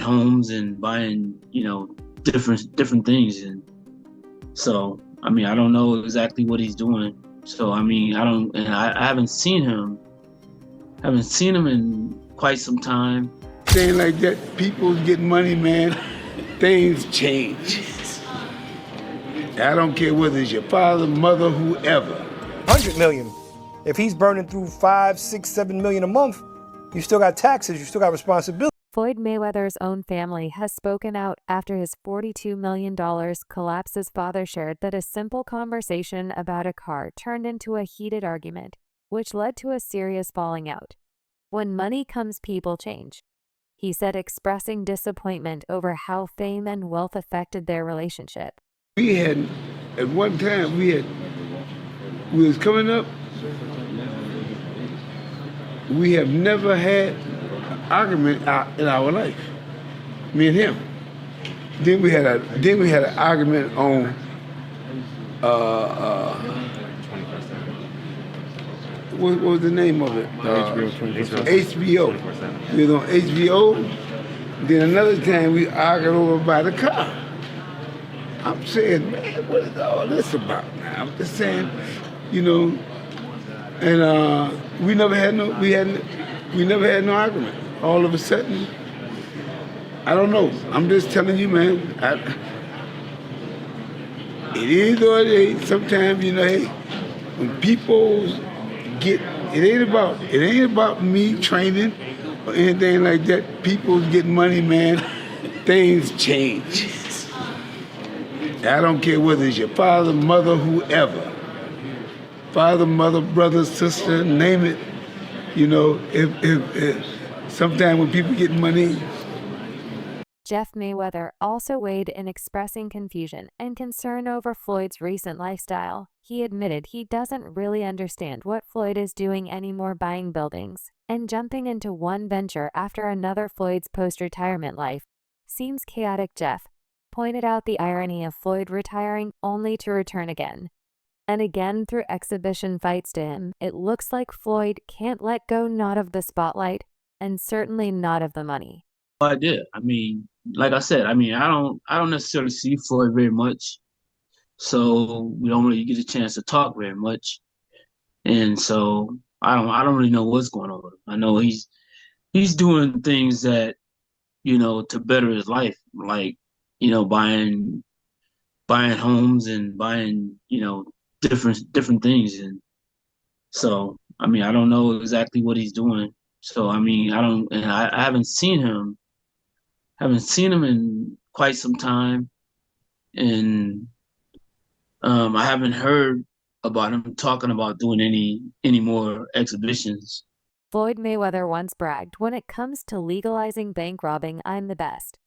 homes and buying, different things. And so, I mean, I don't know exactly what he's doing. So, I mean, I don't, and I haven't seen him in quite some time. Saying like that, people get money, man. Things change. I don't care whether it's your father, mother, whoever. 100 million. If he's burning through 5, 6, 7 million a month, you still got taxes, you still got responsibility. Floyd Mayweather's own family has spoken out after his $42 million collapse. His father shared that a simple conversation about a car turned into a heated argument, which led to a serious falling out. When money comes, people change, he said, expressing disappointment over how fame and wealth affected their relationship. We had, at one time, we was coming up, we have never had an argument in our life, me and him. Then we had an argument on what was the name of it? HBO. We was on HBO. Then another time we argued over by the car. I'm saying, man, what is all this about now? I'm just saying, and we never had no argument. All of a sudden, I don't know. I'm just telling you, man. It is or it ain't. Sometimes, hey, when people it ain't about me training or anything like that. People's getting money, man. Things change. I don't care whether it's your father, mother, whoever. Father, mother, brother, sister, name it. If sometimes when people get money. Jeff Mayweather also weighed in expressing confusion and concern over Floyd's recent lifestyle. He admitted he doesn't really understand what Floyd is doing anymore, buying buildings and jumping into one venture after another. Floyd's post-retirement life seems chaotic. Jeff pointed out the irony of Floyd retiring only to return again and again through exhibition fights. To him, it looks like Floyd can't let go, not of the spotlight and certainly not of the money. I did. I mean, like I said, I don't necessarily see Floyd very much, so we don't really get a chance to talk very much, and so I don't really know what's going on with him. I know he's doing things that to better his life, like buying homes and buying different things, and so I mean I don't know exactly what he's doing. So I mean I haven't seen him in quite some time, and I haven't heard about him talking about doing any more exhibitions. Floyd Mayweather once bragged, "When it comes to legalizing bank robbing, I'm the best."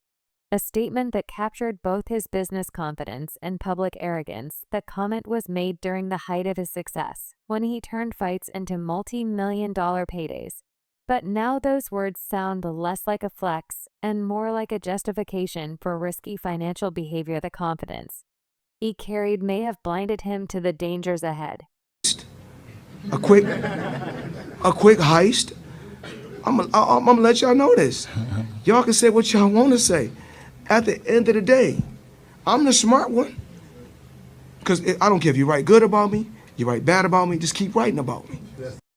A statement that captured both his business confidence and public arrogance. That comment was made during the height of his success, when he turned fights into multi-million-dollar paydays. But now those words sound less like a flex and more like a justification for risky financial behavior. The confidence he carried may have blinded him to the dangers ahead. A quick heist. I'm gonna let y'all know this. Y'all can say what y'all want to say. At the end of the day, I'm the smart one. Because I don't care if you write good about me, you write bad about me, just keep writing about me.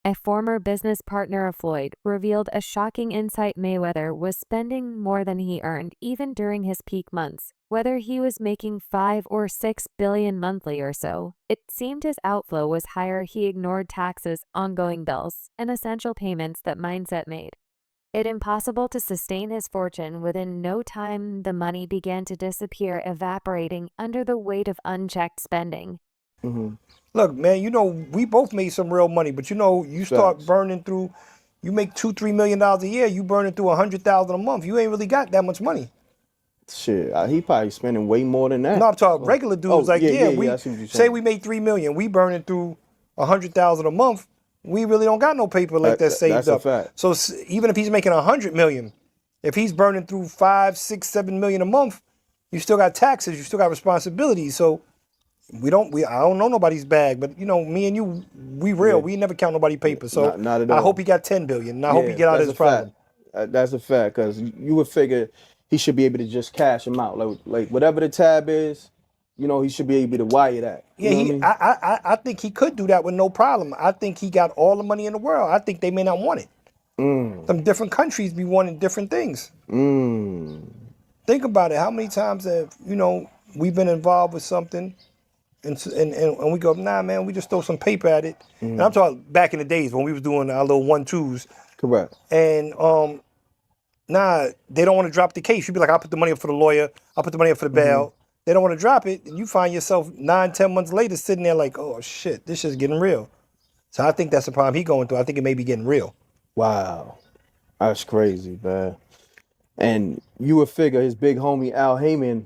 A former business partner of Floyd revealed a shocking insight. Mayweather was spending more than he earned even during his peak months. Whether he was making $5 or $6 billion monthly or so, it seemed his outflow was higher. He ignored taxes, ongoing bills, and essential payments that mindset made it impossible to sustain his fortune. Within no time, the money began to disappear, evaporating under the weight of unchecked spending. Mm-hmm. Look, man, we both made some real money, but you start burning through, you make $2-3 million a year, you burning through $100,000 a month. You ain't really got that much money. Shit, he probably spending way more than that. No, I'm talking regular dudes. We say we made $3 million, we burning through $100,000 a month. We really don't got no paper like that saved that's up. A fact. So even if he's making $100 million, if he's burning through 5, 6, 7 million a month, you still got taxes, you still got responsibilities. So I don't know nobody's bag, but me and you, we real. Yeah. We never count nobody's paper. So not at all. I hope he got $10 billion. And I hope he get out of his problem. That's a fact, because you would figure he should be able to just cash him out. Like whatever the tab is, you know, he should be able to wire that. Yeah, You know what I mean? I think he could do that with no problem. I think he got all the money in the world. I think they may not want it. Some different countries be wanting different things. Think about it. How many times have, you know, we've been involved with something and we go, nah, man, we just throw some paper at it. And I'm talking back in the days when we was doing our little 1-2s. Correct. And nah, they don't want to drop the case. You'd be like, I'll put the money up for the lawyer. I'll put the money up for the bail. They don't want to drop it. And you find yourself 9-10 months later sitting there like, oh shit, this is getting real. So I think that's the problem he going through. I think it may be getting real. Wow. That's crazy, man. And you would figure his big homie Al Heyman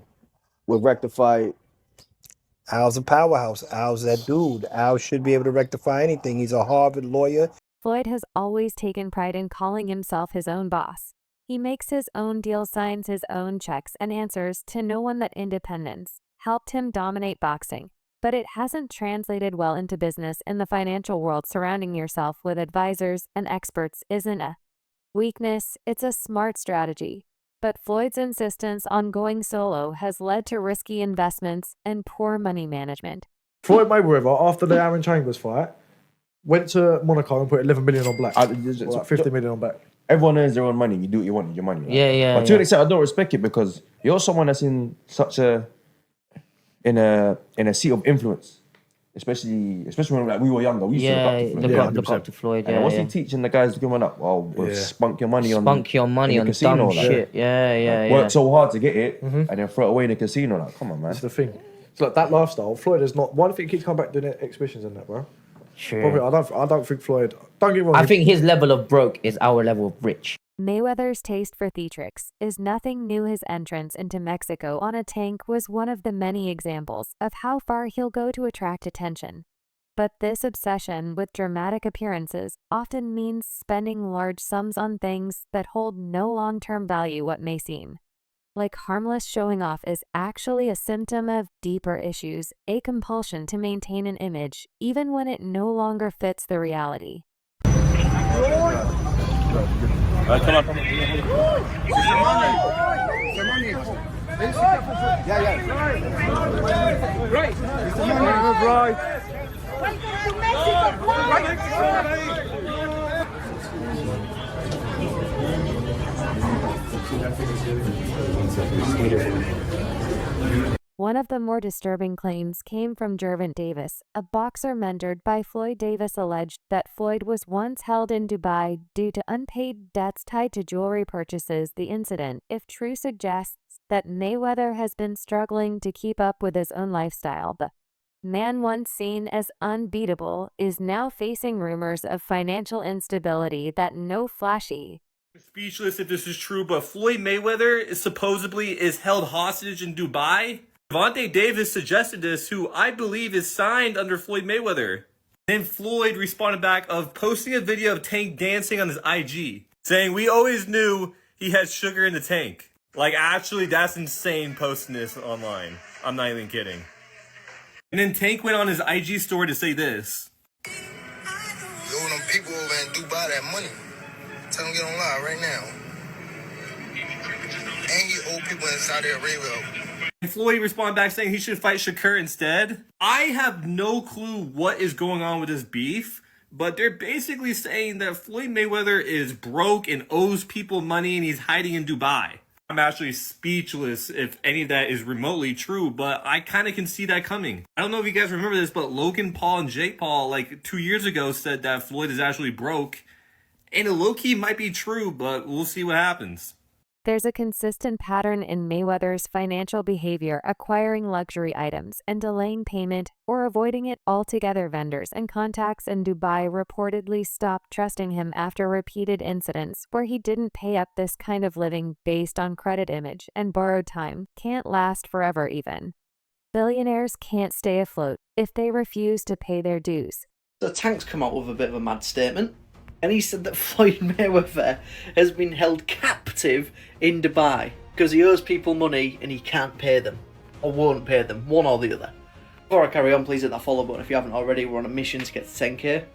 would rectify it. Al's a powerhouse. Al's that dude. Al should be able to rectify anything. He's a Harvard lawyer. Floyd has always taken pride in calling himself his own boss. He makes his own deals, signs his own checks, and answers to no one. That independence helped him dominate boxing, but it hasn't translated well into business in the financial world. Surrounding yourself with advisors and experts isn't a weakness, it's a smart strategy. But Floyd's insistence on going solo has led to risky investments and poor money management. Floyd Mayweather, after the Aaron Chambers fight, went to Monaco and put 11 million on black. Or like 50 million on black. Everyone earns their own money. You do what you want with your money. Right? Yeah. But to an extent, I don't respect it because you're someone that's in such a seat of influence. Especially when like we were younger, we used to look up to Floyd. And what's he teaching the guys coming up? Well, spunk your money on the casino, dumb shit. Yeah. Work so hard to get it, and then throw it away in the casino. Like, come on, man. That's the thing. It's like that lifestyle. Floyd is not. Why do you think he keeps coming back doing exhibitions and that, bro? Sure. Probably, I don't think Floyd. Don't get me wrong. I think his level of broke is our level of rich. Mayweather's taste for theatrics is nothing new. His entrance into Mexico on a tank was one of the many examples of how far he'll go to attract attention. But this obsession with dramatic appearances often means spending large sums on things that hold no long-term value. What may seem like harmless showing off is actually a symptom of deeper issues, a compulsion to maintain an image, even when it no longer fits the reality. One of the more disturbing claims came from Gervonta Davis, a boxer mentored by Floyd. Davis alleged that Floyd was once held in Dubai due to unpaid debts tied to jewelry purchases. The incident, if true, suggests that Mayweather has been struggling to keep up with his own lifestyle. The man once seen as unbeatable is now facing rumors of financial instability that no flashy. Speechless if this is true, but Floyd Mayweather is held hostage in Dubai. Gervonta Davis suggested this, who I believe is signed under Floyd Mayweather. Then Floyd responded back of posting a video of Tank dancing on his IG, saying, "We always knew he had sugar in the tank." Like, actually, that's insane posting this online. I'm not even kidding. And then Tank went on his IG story to say this. Yo, them people over in Dubai that money. Tell them get online right now. And he owe people in Saudi Arabia. And Floyd responded back saying he should fight Shakur instead. I have no clue what is going on with this beef, but they're basically saying that Floyd Mayweather is broke and owes people money and he's hiding in Dubai. I'm actually speechless if any of that is remotely true, but I kind of can see that coming. I don't know if you guys remember this, but Logan Paul and Jake Paul, like 2 years ago, said that Floyd is actually broke. And it low-key might be true, but we'll see what happens. There's a consistent pattern in Mayweather's financial behavior, acquiring luxury items and delaying payment or avoiding it altogether. Vendors and contacts in Dubai reportedly stopped trusting him after repeated incidents where he didn't pay up. This kind of living based on credit, image, and borrowed time can't last forever. Even billionaires can't stay afloat if they refuse to pay their dues. The Tank's come out with a bit of a mad statement. And he said that Floyd Mayweather has been held captive in Dubai because he owes people money and he can't pay them, or won't pay them, one or the other. Before I carry on, please hit that follow button if you haven't already. We're on a mission to get to 10k.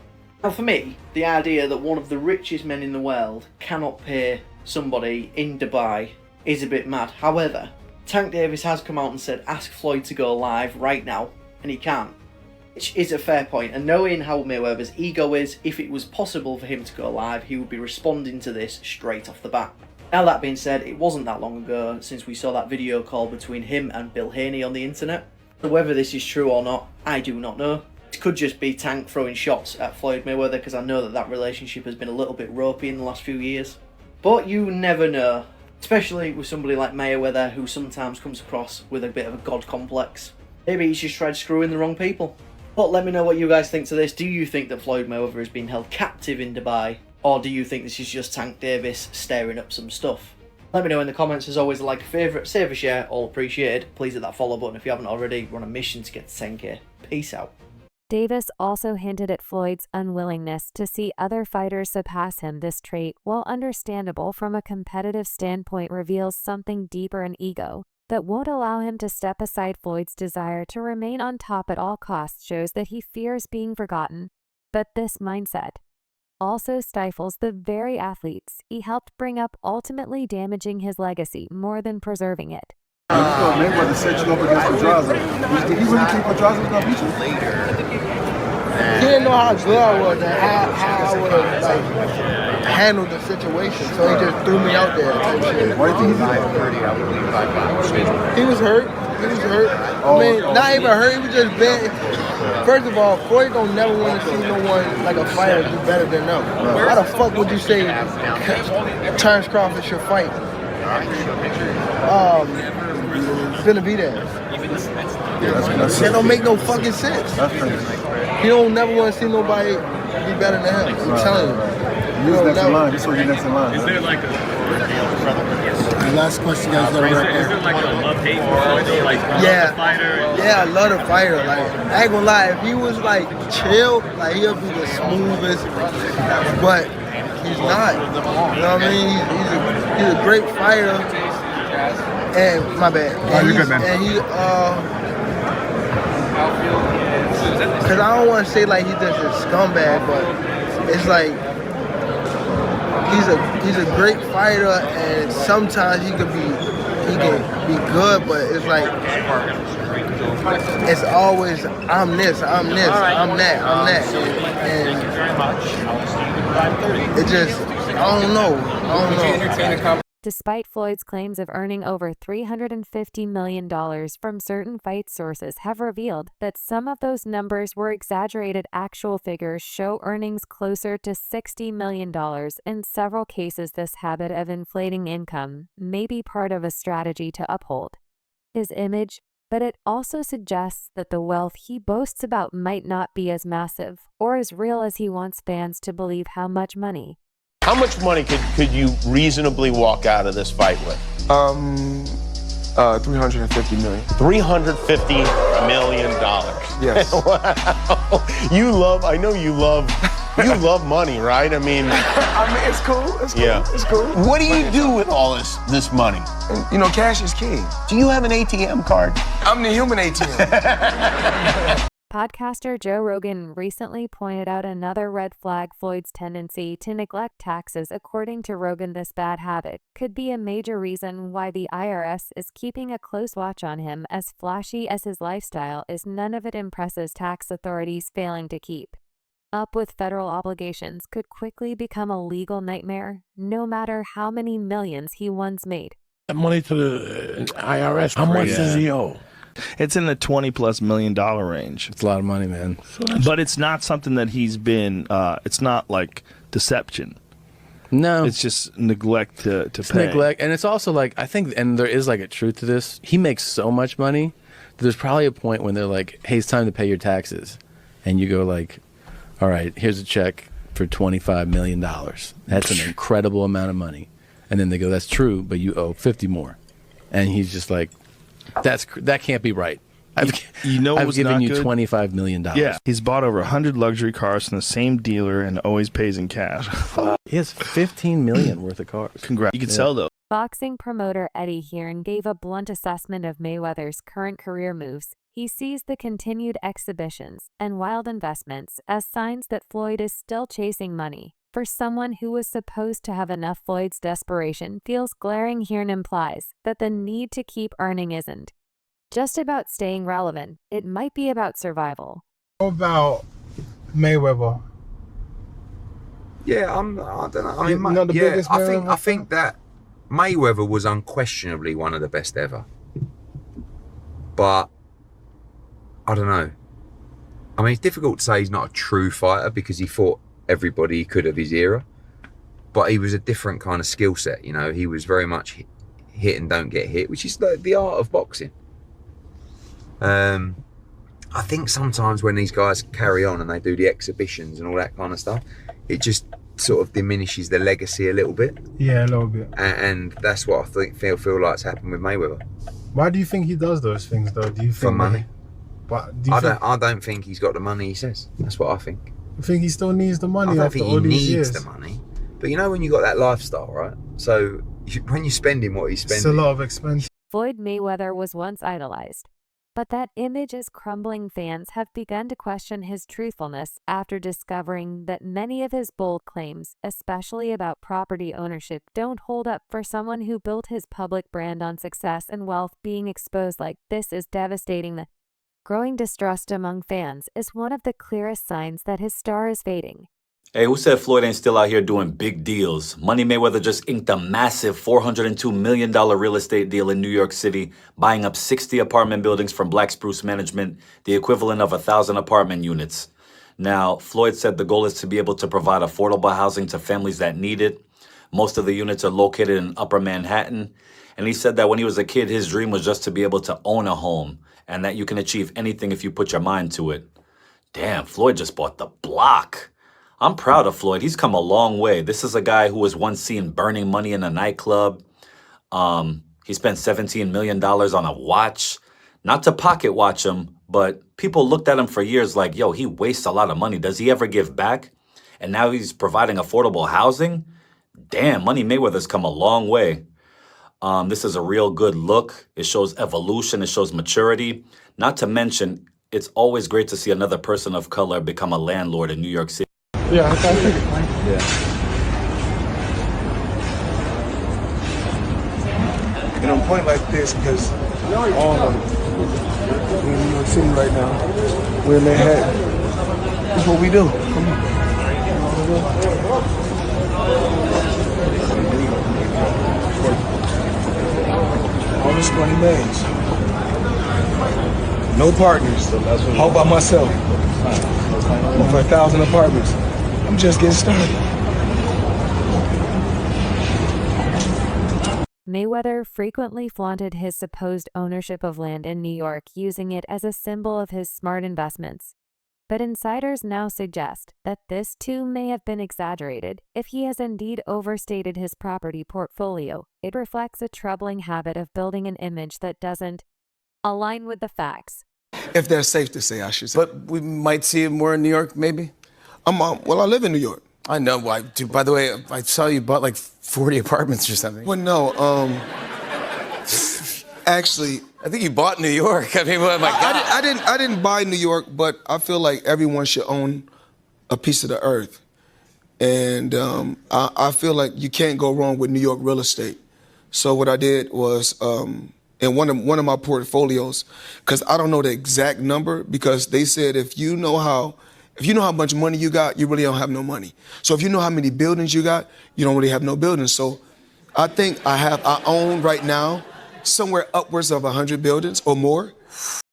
Now for me, the idea that one of the richest men in the world cannot pay somebody in Dubai is a bit mad. However, Tank Davis has come out and said ask Floyd to go live right now, and he can't. Which is a fair point, and knowing how Mayweather's ego is, if it was possible for him to go live, he would be responding to this straight off the bat. Now that being said, it wasn't that long ago since we saw that video call between him and Bill Haney on the internet. So whether this is true or not, I do not know. It could just be Tank throwing shots at Floyd Mayweather, because I know that relationship has been a little bit ropey in the last few years. But you never know, especially with somebody like Mayweather, who sometimes comes across with a bit of a god complex. Maybe he's just tried screwing the wrong people. But let me know what you guys think to this. Do you think that Floyd Mayweather has been held captive in Dubai? Or do you think this is just Tank Davis stirring up some stuff? Let me know in the comments. As always, like, a favourite, save a share, all appreciated. Please hit that follow button if you haven't already. We're on a mission to get to 10k. Peace out. Davis also hinted at Floyd's unwillingness to see other fighters surpass him. This trait, while understandable from a competitive standpoint, reveals something deeper in ego that won't allow him to step aside. Floyd's desire to remain on top at all costs shows that he fears being forgotten, but this mindset also stifles the very athletes he helped bring up, ultimately damaging his legacy more than preserving it. Mayweather set you up against Pedraza. Did you really think Pedraza was gonna beat you? He didn't know how good I was and how I would have handled the situation, so he just threw me out there. Why do you think he was hurt? He was hurt. I mean, not even hurt. He was just bad. First of all, Floyd don't never want to see no one like a fighter do better than them. Why the fuck would you say Terrence Crawford should fight Benavidez? That don't make no fucking sense. He don't never want to see nobody be better than him. I'm telling you. He's next in line. This way, next in line. Is there like a last question, guys? is there like a love-hate like yeah, fighter? Yeah, I love the fighter. Like, I ain't gonna lie, if he was like chill, like he'll be the smoothest. But he's not. You know what I mean? He's a great fighter. And my bad. And you're good, man. And he because I don't want to say like he's just a scumbag, but it's like he's a great fighter, and sometimes he can be good, but it's like it's always I'm this, I'm that, and it just I don't know. Despite Floyd's claims of earning over $350 million from certain fight sources have revealed that some of those numbers were exaggerated, actual figures show earnings closer to $60 million. In several cases, this habit of inflating income may be part of a strategy to uphold his image, but it also suggests that the wealth he boasts about might not be as massive or as real as he wants fans to believe. How much money could you reasonably walk out of this fight with? 350 million. $350 million. Yes. Wow. I know you love money, right? I mean, it's cool. It's cool. Yeah. It's cool. What do you do with all this money? And, you know, cash is king. Do you have an ATM card? I'm the human ATM. Podcaster Joe Rogan recently pointed out another red flag: Floyd's tendency to neglect taxes. According to Rogan, this bad habit could be a major reason why the IRS is keeping a close watch on him. As flashy as his lifestyle is, none of it impresses tax authorities. Failing to keep up with federal obligations could quickly become a legal nightmare, no matter how many millions he once made. Money to the IRS. How much does he owe? It's in the $20+ million range. It's a lot of money, man. But it's not something that he's been, it's not like deception. No. It's just neglect to pay. Neglect. And it's also like, I think, and there is like a truth to this, he makes so much money, there's probably a point when they're like, hey, it's time to pay your taxes. And you go like, all right, here's a check for $25 million. That's an incredible amount of money. And then they go, that's true, but you owe 50 more. And he's just like, that can't be right. I've given you $25 million. Yeah, he's bought over 100 luxury cars from the same dealer and always pays in cash. He has $15 million worth of cars. Congrats. You can sell those. Boxing promoter Eddie Hearn gave a blunt assessment of Mayweather's current career moves. He sees the continued exhibitions and wild investments as signs that Floyd is still chasing money for someone who was supposed to have enough. Floyd's desperation feels glaring here and implies that the need to keep earning isn't just about staying relevant. It might be about survival. How about Mayweather? Yeah, I don't know. I mean, not the biggest Mayweather I think that Mayweather was unquestionably one of the best ever. But I don't know. I mean, it's difficult to say he's not a true fighter because he fought everybody he could of his era. But he was a different kind of skill set. You know, he was very much hit and don't get hit, which is the art of boxing. I think sometimes when these guys carry on and they do the exhibitions and all that kind of stuff, it just sort of diminishes the legacy a little bit. Yeah, a little bit. And that's what I feel like's happened with Mayweather. Why do you think he does those things, though? Do you think for money? But I don't think he's got the money he says. That's what I think. I think he still needs the money. I don't after think all he these needs years. the money. But you know when you got that lifestyle, right? So when you're spending what he's spending, It's a lot of expense. Floyd Mayweather was once idolized, but that image is crumbling. Fans have begun to question his truthfulness after discovering that many of his bold claims, especially about property ownership, don't hold up for someone who built his public brand on success and wealth. Being exposed like this is devastating. The growing distrust among fans is one of the clearest signs that his star is fading. Hey, who said Floyd ain't still out here doing big deals? Money Mayweather just inked a massive $402 million real estate deal in New York City, buying up 60 apartment buildings from Black Spruce Management, the equivalent of 1,000 apartment units. Now, Floyd said the goal is to be able to provide affordable housing to families that need it. Most of the units are located in Upper Manhattan. And he said that when he was a kid, his dream was just to be able to own a home and that you can achieve anything if you put your mind to it. Damn, Floyd just bought the block. I'm proud of Floyd. He's come a long way. This is a guy who was once seen burning money in a nightclub. He spent $17 million on a watch. Not to pocket watch him, but people looked at him for years like, yo, he wastes a lot of money. Does he ever give back? And now he's providing affordable housing? Damn, Money Mayweather's come a long way. This is a real good look. It shows evolution. It shows maturity. Not to mention, it's always great to see another person of color become a landlord in New York City. Yeah, I figured. Yeah. And on a point like this, because all of them, we're in New York City right now. We're in Manhattan. That's what we do. Come on. All this money made. No partners. All by myself. Over 1,000 apartments. I'm just getting started. Mayweather frequently flaunted his supposed ownership of land in New York, using it as a symbol of his smart investments. But insiders now suggest that this too may have been exaggerated. If he has indeed overstated his property portfolio, it reflects a troubling habit of building an image that doesn't align with the facts. If they're safe to say, I should say. But we might see him more in New York, maybe? Well, I live in New York. I know. Well, dude, by the way, I saw you bought like 40 apartments or something. Well, no, actually, I think you bought New York. I mean, oh my God. I didn't buy New York, but I feel like everyone should own a piece of the earth. And I feel like you can't go wrong with New York real estate. So what I did was, in one of my portfolios, because I don't know the exact number, because they said if you know how much money you got, you really don't have no money. So if you know how many buildings you got, you don't really have no buildings. So I think I own right now somewhere upwards of 100 buildings or more.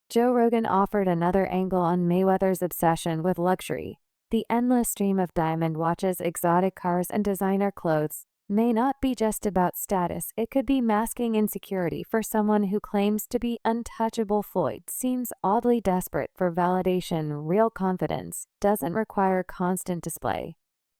Joe Rogan offered another angle on Mayweather's obsession with luxury. The endless stream of diamond watches, exotic cars, and designer clothes may not be just about status. It could be masking insecurity for someone who claims to be untouchable. Floyd seems oddly desperate for validation. Real confidence doesn't require constant display.